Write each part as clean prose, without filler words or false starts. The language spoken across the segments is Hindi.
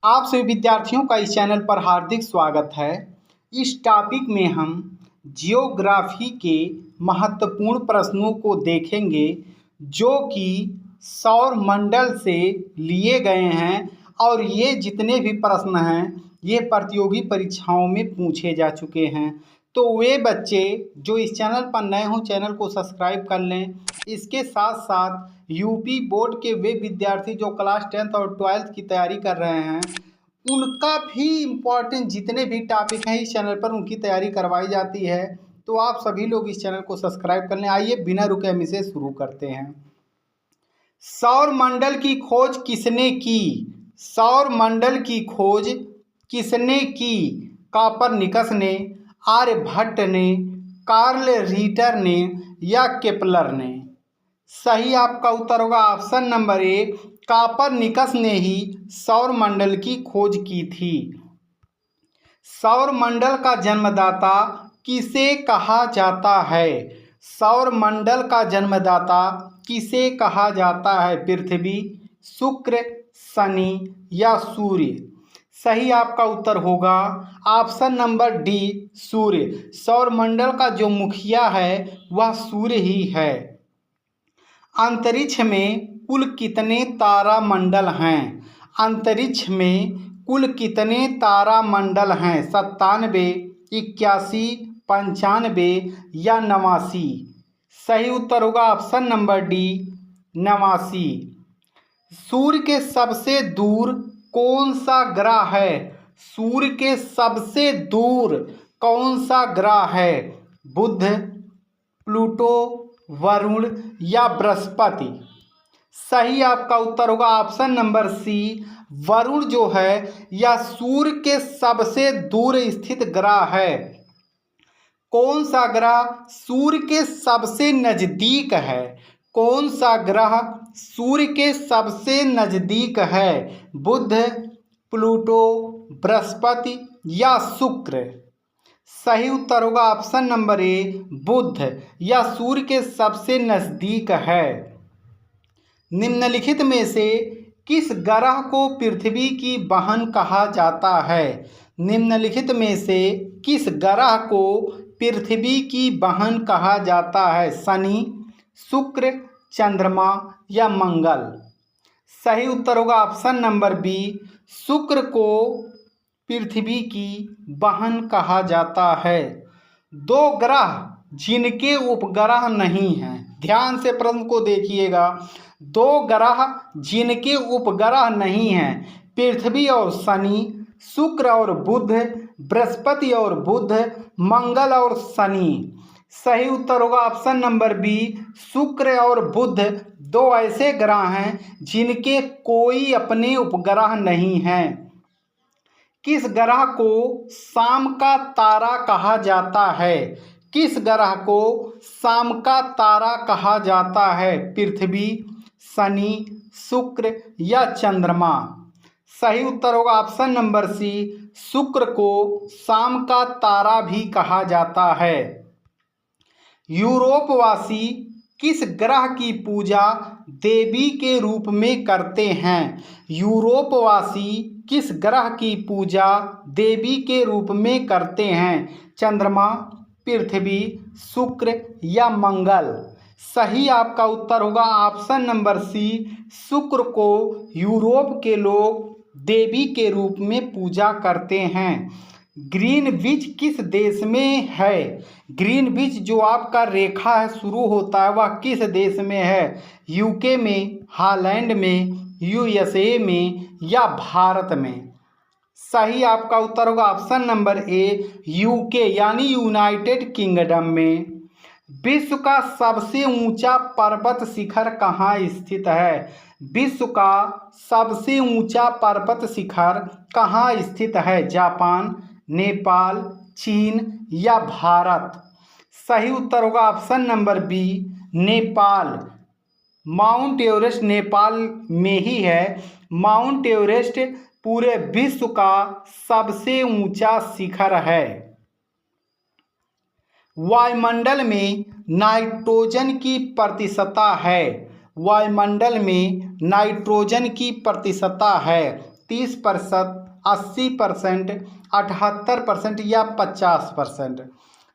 आप सभी विद्यार्थियों का इस चैनल पर हार्दिक स्वागत है। इस टॉपिक में हम जियोग्राफी के महत्वपूर्ण प्रश्नों को देखेंगे जो कि सौर मंडल से लिए गए हैं और ये जितने भी प्रश्न हैं ये प्रतियोगी परीक्षाओं में पूछे जा चुके हैं। तो वे बच्चे जो इस चैनल पर नए हों चैनल को सब्सक्राइब कर लें। इसके साथ साथ यूपी बोर्ड के वे विद्यार्थी जो क्लास 10th और 12th की तैयारी कर रहे हैं उनका भी इम्पोर्टेंट जितने भी टॉपिक हैं इस चैनल पर उनकी तैयारी करवाई जाती है। तो आप सभी लोग इस चैनल को सब्सक्राइब कर लें। आइए बिना रुके हम इसे शुरू करते हैं। सौर मंडल की खोज किसने की? सौर मंडल की खोज किसने की? कॉपरनिकस ने, आर्यभट्ट ने, कार्ल रीटर ने या केपलर ने? सही आपका उत्तर होगा ऑप्शन नंबर ए, कॉपरनिकस ने ही सौर मंडल की खोज की थी। सौर मंडल का जन्मदाता किसे कहा जाता है? सौर मंडल का जन्मदाता किसे कहा जाता है? पृथ्वी, शुक्र, शनि या सूर्य? सही आपका उत्तर होगा ऑप्शन नंबर डी, सूर्य। सौर मंडल का जो मुखिया है वह सूर्य ही है। अंतरिक्ष में कुल कितने तारामंडल हैं? अंतरिक्ष में कुल कितने तारामंडल हैं? 97, 81, 95 या 89? सही उत्तर होगा ऑप्शन नंबर डी, 89। सूर्य के सबसे दूर कौन सा ग्रह है? सूर्य के सबसे दूर कौन सा ग्रह है? बुध, प्लूटो, वरुण या बृहस्पति? सही आपका उत्तर होगा ऑप्शन नंबर सी, वरुण जो है यह सूर्य के सबसे दूर स्थित ग्रह है। कौन सा ग्रह सूर्य के सबसे नजदीक है? कौन सा ग्रह सूर्य के सबसे नजदीक है? बुध, प्लूटो, बृहस्पति या शुक्र? सही उत्तर होगा ऑप्शन नंबर ए, बुध। यह सूर्य के सबसे नजदीक है। निम्नलिखित में से किस ग्रह को पृथ्वी की बहन कहा जाता है? निम्नलिखित में से किस ग्रह को पृथ्वी की बहन कहा जाता है? शनि, शुक्र, चंद्रमा या मंगल? सही उत्तर होगा ऑप्शन नंबर बी, शुक्र को पृथ्वी की बहन कहा जाता है। दो ग्रह जिनके उपग्रह नहीं हैं, ध्यान से प्रश्न को देखिएगा। दो ग्रह जिनके उपग्रह नहीं हैं, पृथ्वी और शनि, शुक्र और बुध, बृहस्पति और बुध, मंगल और शनि? सही उत्तर होगा ऑप्शन नंबर बी, शुक्र और बुध दो ऐसे ग्रह हैं जिनके कोई अपने उपग्रह नहीं हैं। किस ग्रह को शाम का तारा कहा जाता है? किस ग्रह को शाम का तारा कहा जाता है? पृथ्वी, शनि, शुक्र या चंद्रमा? सही उत्तर होगा ऑप्शन नंबर सी, शुक्र को शाम का तारा भी कहा जाता है। यूरोपवासी किस ग्रह की पूजा देवी के रूप में करते हैं? यूरोपवासी किस ग्रह की पूजा देवी के रूप में करते हैं? चंद्रमा, पृथ्वी, शुक्र या मंगल? सही आपका उत्तर होगा ऑप्शन नंबर सी, शुक्र को यूरोप के लोग देवी के रूप में पूजा करते हैं। ग्रीनविच किस देश में है? ग्रीनविच जो आपका रेखा है शुरू होता है वह किस देश में है? यूके में, हॉलैंड में, यूएसए में या भारत में? सही आपका उत्तर होगा ऑप्शन नंबर ए, यूके यानी यूनाइटेड किंगडम में। विश्व का सबसे ऊंचा पर्वत शिखर कहाँ स्थित है? विश्व का सबसे ऊंचा पर्वत शिखर कहाँ स्थित है? जापान, नेपाल, चीन या भारत? सही उत्तर होगा option number B, Nepal. Mount Everest Nepal में ही है। माउंट एवरेस्ट पूरे विश्व का सबसे ऊंचा शिखर है। वायुमंडल में नाइट्रोजन की प्रतिशतता है। वायुमंडल में नाइट्रोजन की प्रतिशतता है 30%, 80%, 78% या 50%।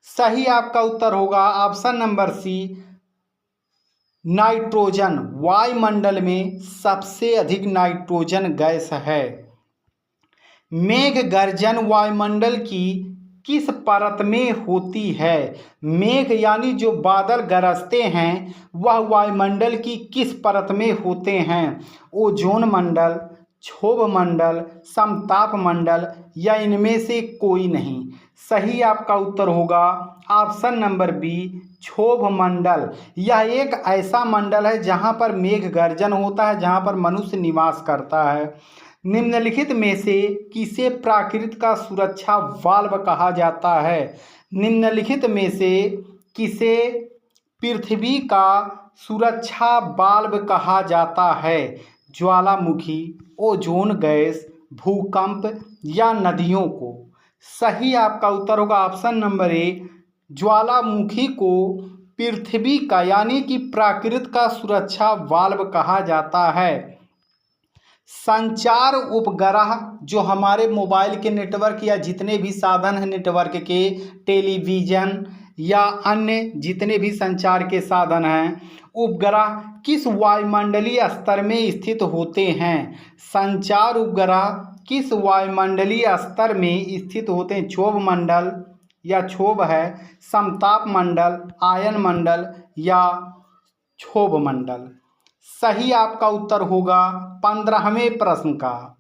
सही आपका उत्तर होगा ऑप्शन नंबर सी, नाइट्रोजन। वायुमंडल में सबसे अधिक नाइट्रोजन गैस है। मेघ गर्जन वायुमंडल की किस परत में होती है? मेघ यानी जो बादल गरजते हैं वह वायुमंडल की किस परत में होते हैं? ओजोन मंडल, क्षोभ मंडल, समताप मंडल या इनमें से कोई नहीं। सही आपका उत्तर होगा ऑप्शन नंबर बी, क्षोभ मंडल। यह एक ऐसा मंडल है जहां पर मेघ गर्जन होता है, जहां पर मनुष्य निवास करता है। निम्नलिखित में से किसे प्राकृत का सुरक्षा वाल्व कहा जाता है? निम्नलिखित में से किसे पृथ्वी का सुरक्षा वाल्व कहा जाता है? ज्वालामुखी, ओजोन गैस, भूकंप या नदियों को? सही आपका उत्तर होगा ऑप्शन नंबर ए, ज्वालामुखी को पृथ्वी का यानी कि प्राकृत का सुरक्षा वाल्व कहा जाता है। संचार उपग्रह जो हमारे मोबाइल के नेटवर्क या जितने भी साधन हैं नेटवर्क के, टेलीविज़न या अन्य जितने भी संचार के साधन हैं, उपग्रह किस वायुमंडलीय स्तर में स्थित होते हैं? संचार उपग्रह किस वायुमंडलीय स्तर में स्थित होते हैं? क्षोभ मंडल या क्षोभ है, समताप मंडल, आयन मंडल या क्षोभ मंडल? सही आपका उत्तर होगा 15वें प्रश्न का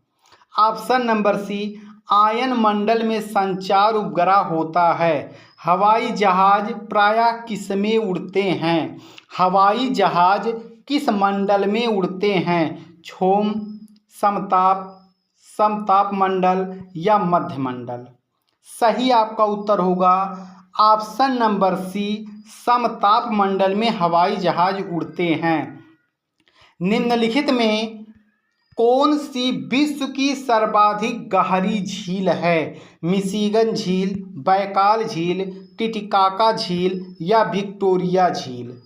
ऑप्शन नंबर सी, आयन मंडल में संचार उपग्रह होता है। हवाई जहाज प्रायः किस में उड़ते हैं? हवाई जहाज किस मंडल में उड़ते हैं? क्षोभ, समताप, समताप मंडल या मध्य मंडल? सही आपका उत्तर होगा ऑप्शन नंबर सी, समताप मंडल में हवाई जहाज उड़ते हैं। निम्नलिखित में कौन सी विश्व की सर्वाधिक गहरी झील है? मिशिगन झील, बैकाल झील, टिटिकाका झील या विक्टोरिया झील?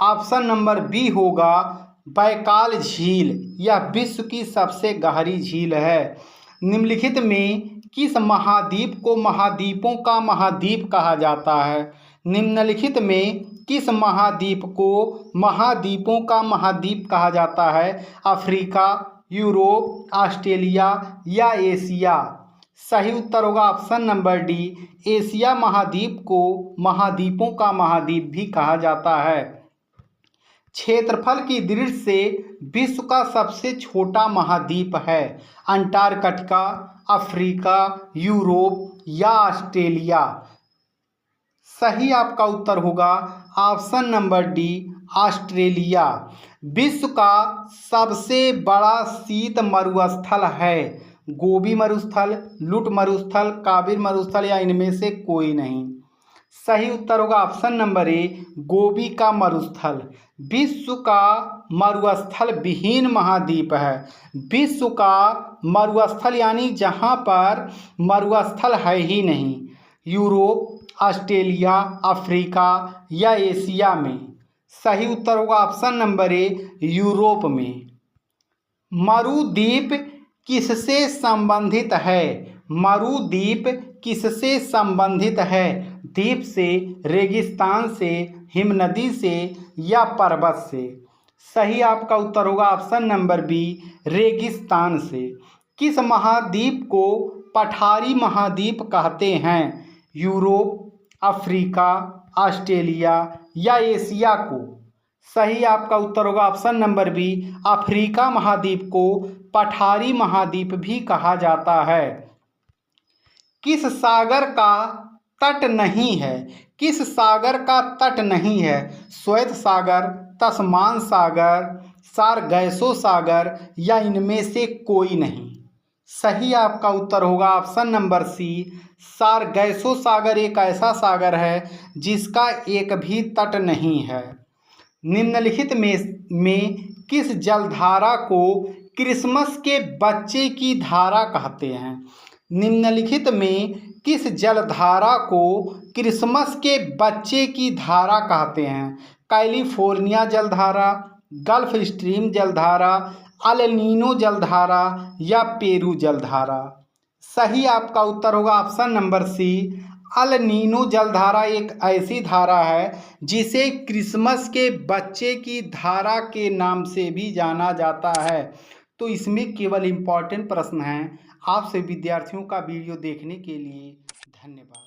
ऑप्शन नंबर बी होगा बैकाल झील। यह विश्व की सबसे गहरी झील है। निम्नलिखित में किस महाद्वीप को महाद्वीपों का महाद्वीप कहा जाता है? निम्नलिखित में किस महाद्वीप को महाद्वीपों का महाद्वीप कहा जाता है? अफ्रीका, यूरोप, ऑस्ट्रेलिया या एशिया? सही उत्तर होगा ऑप्शन नंबर डी, एशिया महाद्वीप को महाद्वीपों का महाद्वीप भी कहा जाता है। क्षेत्रफल की दृष्टि से विश्व का सबसे छोटा महाद्वीप है? अंटार्कटिका, अफ्रीका, यूरोप या ऑस्ट्रेलिया? सही आपका उत्तर होगा ऑप्शन नंबर डी, ऑस्ट्रेलिया। विश्व का सबसे बड़ा शीत मरुस्थल है? गोबी मरुस्थल, लुट मरुस्थल, काबिर मरुस्थल या इनमें से कोई नहीं? सही उत्तर होगा ऑप्शन नंबर ए, गोबी का मरुस्थल। विश्व का मरुस्थल विहीन महाद्वीप है। विश्व का मरुस्थल यानी जहाँ पर मरुस्थल है ही नहीं। यूरोप, ऑस्ट्रेलिया, अफ्रीका या एशिया में? सही उत्तर होगा ऑप्शन नंबर ए, यूरोप में। मरुद्वीप किससे संबंधित है? मरुद्वीप किससे संबंधित है? द्वीप से, रेगिस्तान से, हिमनदी से या पर्वत से? सही आपका उत्तर होगा ऑप्शन नंबर बी, रेगिस्तान से। किस महाद्वीप को पठारी महाद्वीप कहते हैं? यूरोप, अफ्रीका, ऑस्ट्रेलिया या एशिया को? सही आपका उत्तर होगा ऑप्शन नंबर बी, अफ्रीका महाद्वीप को पठारी महाद्वीप भी कहा जाता है। किस सागर का तट नहीं है? किस सागर का तट नहीं है? श्वेत सागर, तस्मान सागर, सारगैसो सागर या इनमें से कोई नहीं? सही आपका उत्तर होगा ऑप्शन नंबर सी, सारगैसो सागर एक ऐसा सागर है जिसका एक भी तट नहीं है। निम्नलिखित में किस जलधारा को क्रिसमस के बच्चे की धारा कहते हैं? निम्नलिखित में किस जलधारा को क्रिसमस के बच्चे की धारा कहते हैं? कैलिफोर्निया जलधारा, गल्फ स्ट्रीम जलधारा, अल नीनो जलधारा या पेरू जलधारा? सही आपका उत्तर होगा option number C, El Nino जलधारा एक ऐसी धारा है जिसे क्रिसमस के बच्चे की धारा के नाम से भी जाना जाता है। तो इसमें केवल इम्पॉर्टेंट प्रश्न हैं। आपसे विद्यार्थियों का वीडियो देखने के लिए धन्यवाद।